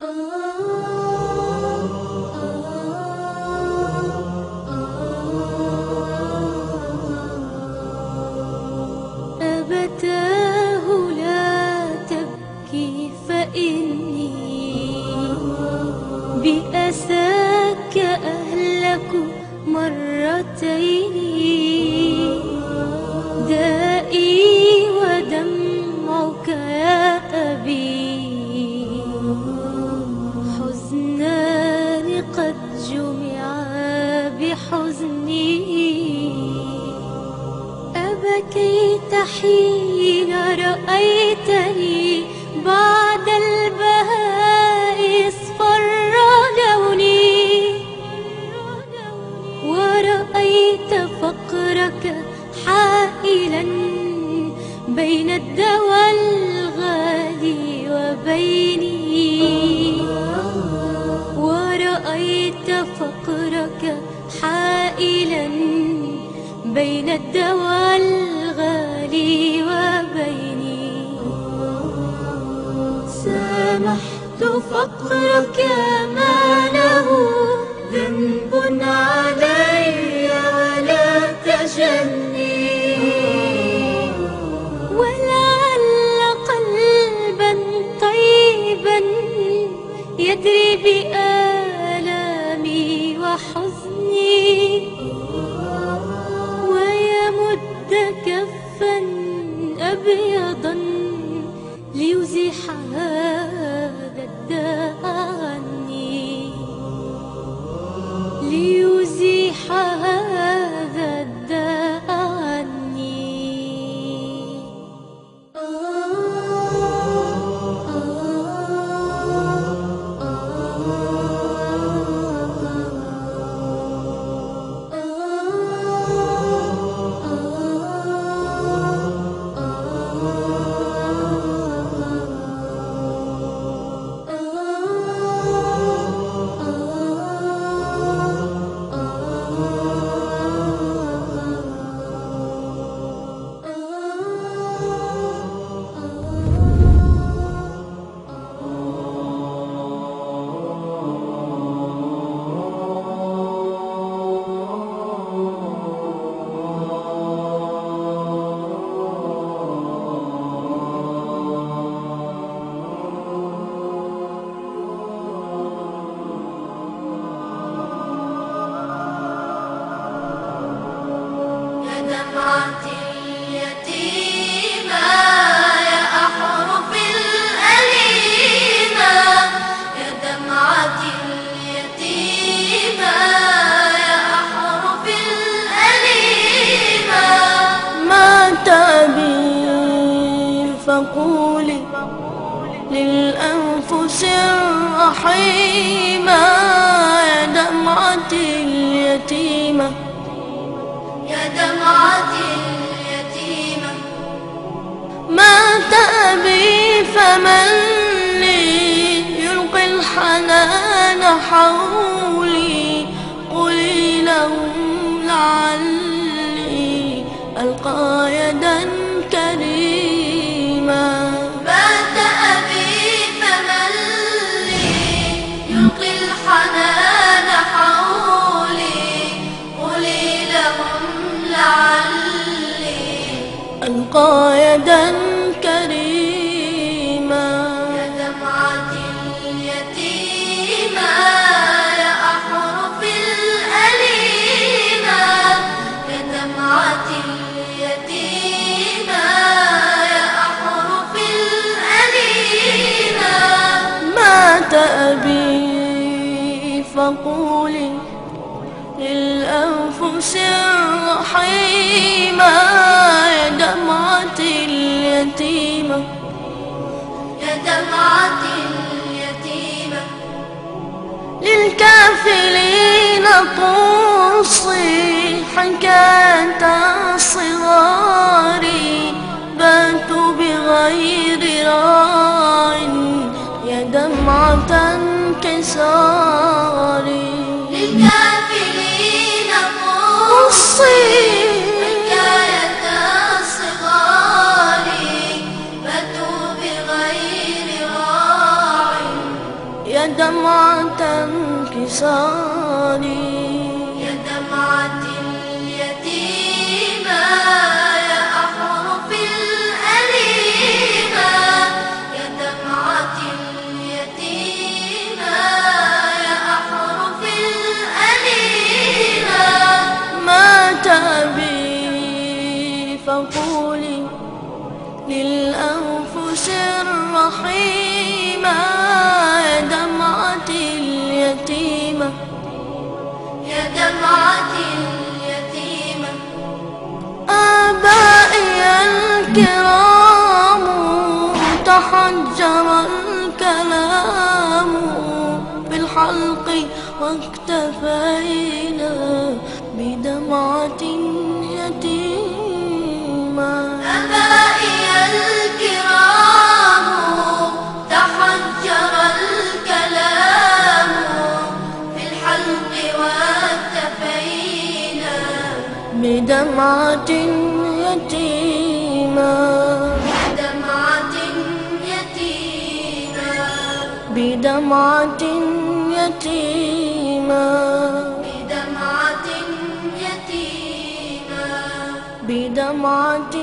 أبتاه لا تبكي فإني بأساك أهلك مرتين، دائي ودمعك يا أبي حزنان قد جمعا بحزني. أبكيت حين رأيتني بعد البهاء اصفر لوني، ورأيت فقرك حائلا بين الدوى الغالي وبيني، ورأيت فقرك حائلا بين الدوى الغالي وبيني. سامحت فقرك ما له ذنب علي ولا تجني، ولعل قلبا طيبا يدري بآلامي وحزني، ويمد كفا أبيضا ليزيح هذا الداء عني، ليزيح هذا الداء عني. دمعة اليتيمة يا أحرف الأليمة، يا دمعة اليتيمة يا أحرف الأليمة. مات أبي فقولي للأنفس الرحيمة، يا دمعة اليتيمة يا دمعة اليتيمة. مات أبي فمن لي يلقي الحنان حولي، قولي لهم لعلي ألقى يدا كريمة. مات أبي فمن لي يلقي الحنان حولي، قولي لهم لعلي ألقى يدا كريمة. يا دمعة اليتيمة يا أحرف الأليمة، يا دمعة اليتيمة يا أحرف الأليمة. مات أبي فقولي للأنفس الرحيمة، يا دمعة اليتيمة يا دمعة اليتيمة. للكافلين قصي حكاية صغاري، باتوا بغير راع يا دمعة انكساري. للكافلين قصي حكاية صغاري، باتوا بغير راع فقولي للأنفس الرحيمة يا دمعة اليتيمة يا دمعة اليتيمة آبائي الكرام تحجر الكلام بالحلق واكتفينا بدمعة يتيمة آبائي الكرام تحجر الكلام في الحلق واكتفينا بدمعة يتيمة بدمعة يتيمة بدمعة يتيمة بدمعة يتيمة بدمعة